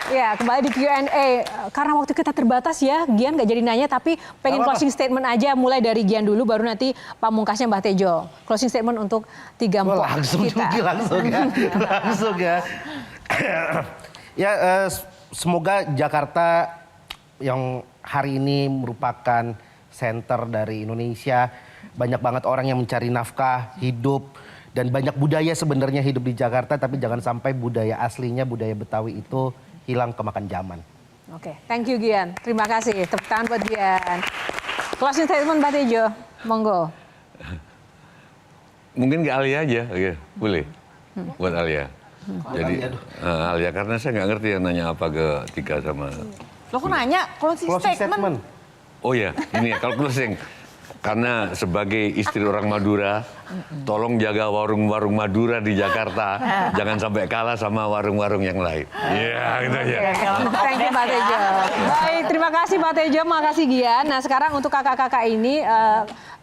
Ya, kembali di Q&A. Karena waktu kita terbatas ya, Gian nggak jadi nanya, tapi pengen closing statement aja. Mulai dari Gian dulu, baru nanti pamungkasnya Mbak Tejo. Closing statement untuk 3 empok
Langsung
kita.
langsung ya. Ya, semoga Jakarta yang hari ini merupakan center dari Indonesia. Banyak banget orang yang mencari nafkah, hidup. Dan banyak budaya sebenarnya hidup di Jakarta, tapi jangan sampai budaya aslinya, budaya Betawi itu hilang kemakan zaman.
Oke, thank you Gian. Terima kasih. Tepuk tangan buat Gian. Closing statement Mbak Tejo, monggo.
Mungkin ke Alia aja, oke, boleh. Buat Alia. Jadi Alia, karena saya nggak ngerti yang nanya apa ke Tika sama.
Lo kok nanya closing statement?
Oh ya, ini ya kalau closing. Karena sebagai istri orang Madura, tolong jaga warung-warung Madura di Jakarta. Jangan sampai kalah sama warung-warung yang lain. Iya, gitu aja.
Thank you Mbak Tejo. Baik, terima kasih Mbak Tejo, makasih Gian. Nah sekarang untuk kakak-kakak ini,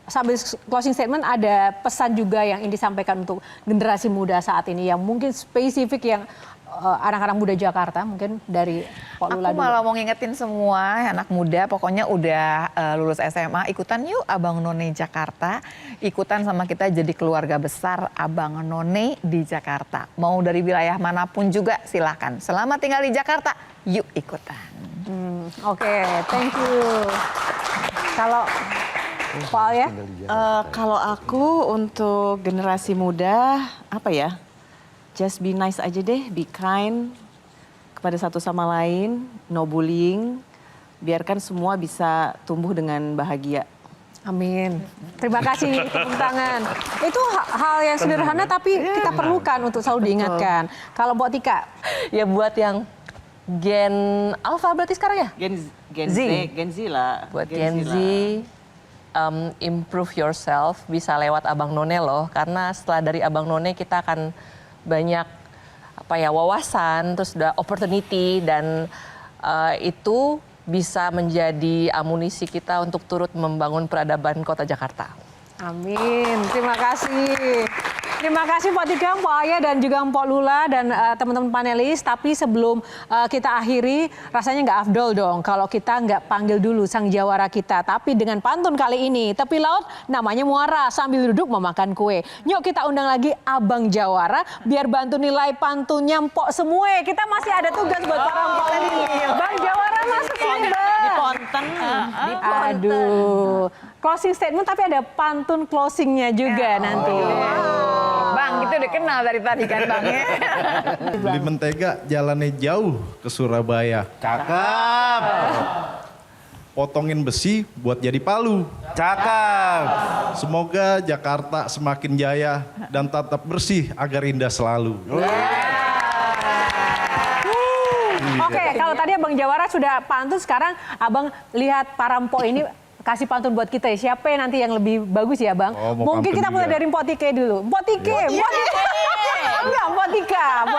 sambil closing statement ada pesan juga yang ingin disampaikan untuk generasi muda saat ini yang mungkin spesifik yang anak-anak muda Jakarta, mungkin dari Pak Lula
Aku malah mau ngingetin semua anak muda, pokoknya udah lulus SMA, ikutan yuk Abang None Jakarta. Ikutan sama kita jadi keluarga besar Abang None di Jakarta. Mau dari wilayah manapun juga silakan. Selama tinggal di Jakarta, yuk ikutan.
Oke, thank you. Kalau Pak ya?
Kalau aku untuk generasi muda, apa ya? Just be nice aja deh, be kind kepada satu sama lain, no bullying. Biarkan semua bisa tumbuh dengan bahagia.
Amin. Terima kasih, tepuk tangan. Itu hal yang sederhana tapi kita perlukan untuk selalu diingatkan. Kalau buat Tika?
Ya buat yang Gen Alpha berarti sekarang ya?
Gen Z lah.
Buat Gen Z, improve yourself bisa lewat Abang None loh. Karena setelah dari Abang None kita akan banyak wawasan, terus udah opportunity dan itu bisa menjadi amunisi kita untuk turut membangun peradaban kota Jakarta.
Amin. Terima kasih. Terima kasih Pak Tika, Pak Ayah dan juga Mpok Lula dan teman-teman panelis. Tapi sebelum kita akhiri, rasanya nggak afdol dong kalau kita nggak panggil dulu sang jawara kita. Tapi dengan pantun kali ini, tepi laut namanya muara sambil duduk memakan kue. Yuk kita undang lagi Abang Jawara biar bantu nilai pantunnya Mpok semua. Kita masih ada tugas buat para Mpok ini. Bang Jawara masuk sini Bang.
Di Ponten.
Aduh. Closing statement tapi ada pantun closingnya juga nanti.
Bang, itu udah kenal dari tadi kan Bang ya.
Beli mentega jalannya jauh ke Surabaya.
Cakep.
Potongin besi buat jadi palu.
Cakep.
Semoga Jakarta semakin jaya dan tetap bersih agar indah selalu.
Oke, kalau tadi Abang Jawara sudah pantun, sekarang Abang lihat Parampo ini kasih pantun buat kita ya. Siapa yang nanti yang lebih bagus ya Bang?
Oh, mau
Mungkin
pantun
kita mulai
juga.
dari Mpok Tike dulu. Mpok Tike. Enggak, Mpok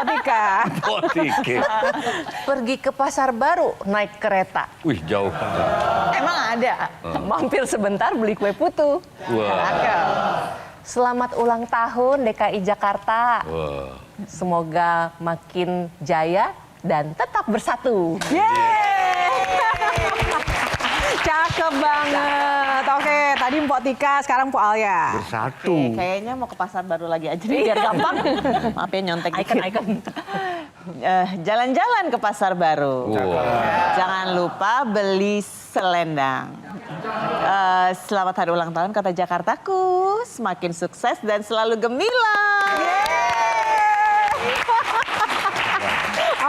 Tika.
Potike.
Pergi ke pasar baru naik kereta.
Wih, jauh.
Emang ada.
Mampir sebentar beli kue putu.
Wah.
Cakep.
Selamat ulang tahun DKI Jakarta.
Wah.
Semoga makin jaya dan tetap bersatu.
Cakep banget. Oke, tadi Mpok Tika, sekarang Mpok Alia.
Bersatu.
Oke, kayaknya mau ke pasar baru lagi aja nih biar gampang. Maaf ya nyontek dikit. Jalan-jalan ke pasar baru. Jangan lupa beli selendang. Selamat hari ulang tahun kata Jakartaku. Semakin sukses dan selalu gemilang.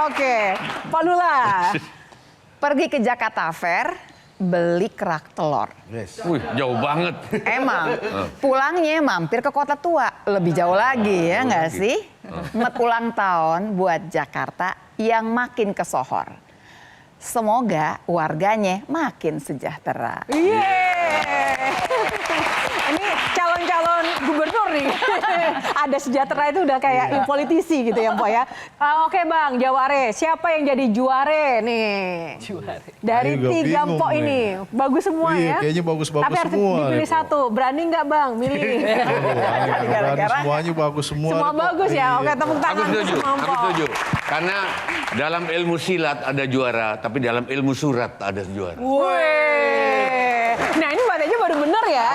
Oke, Pak Lula.
Pergi ke Jakarta Fair, beli kerak telur.
Wih, jauh banget.
Emang, pulangnya mampir ke Kota Tua. Lebih jauh lagi ya nggak sih? Selamat ulang tahun buat Jakarta yang makin kesohor. Semoga warganya makin sejahtera.
Ini calon-calon gubernur nih. Ada sejahtera itu udah kayak politisi gitu ya, Mpok ya. Oke Bang, Jaware. Siapa yang jadi juare nih? Dari
Ayo,
3
bingung
Mpok
nih.
ini. Bagus semua
Iya,
ya.
kayaknya bagus-bagus
Tapi harus
semua
dipilih
nih, Pok.
satu. Berani nggak Bang milih?
Semuanya bagus semua.
Semua
nih, Pok.
bagus ya. Oke,
Iya,
tepuk
Pok.
tangan
Aku setuju,
untuk semua
aku
Mpok.
setuju. Karena dalam ilmu silat ada juara, tapi dalam ilmu surat ada juara.
Wih. Nah ini Mbak Teja baru bener ya.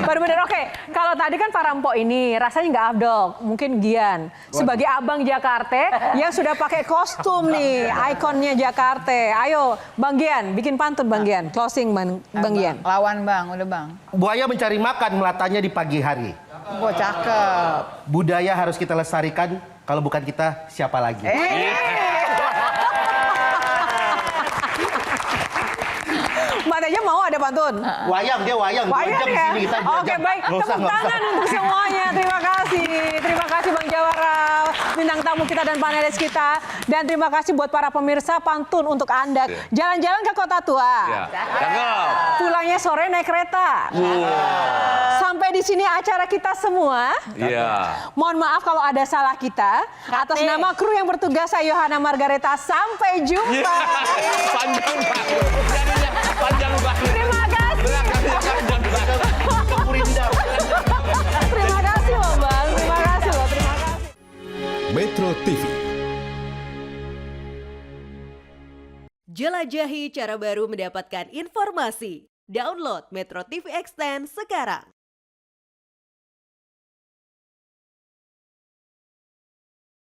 Baru bener. Oke, kalau tadi kan para mpok ini rasanya nggak afdol. Mungkin Gian sebagai abang Jakarta yang sudah pakai kostum nih, ikonnya Jakarta. Ayo Bang Gian, bikin pantun Bang Gian. Closing Bang Gian.
Lawan Bang, udah Bang.
Buaya mencari makan melatanya di pagi hari.
Oh, cakep.
Budaya harus kita lestarikan. Kalau bukan kita, siapa lagi?
Mbak Teja mau ada pantun?
Wayang, dia wayang. 2
Wayang
jam di
ya?
sini kita 2
Oke
jam.
baik,
Nggak usah,
tepuk
nggak usah.
tangan untuk semuanya. Terima kasih. Terima kasih Bang Jawara, bintang tamu kita dan panelis kita. Dan terima kasih buat para pemirsa pantun untuk Anda. Jalan-jalan ke Kota Tua.
Ya, cakep.
Pulangnya sore naik kereta. Sampai di sini acara kita semua.
Iya.
Mohon maaf kalau ada salah kita. Atas nama kru yang bertugas, saya Yohana Margareta. Sampai jumpa.
Panjang banget. Jadinya panjang banget.
Terima kasih.
Belakangnya panjang banget.
Terima kasih loh Bang. Terima kasih loh. Terima kasih.
Metro TV.
Jelajahi cara baru mendapatkan informasi. Download Metro TV Extend sekarang.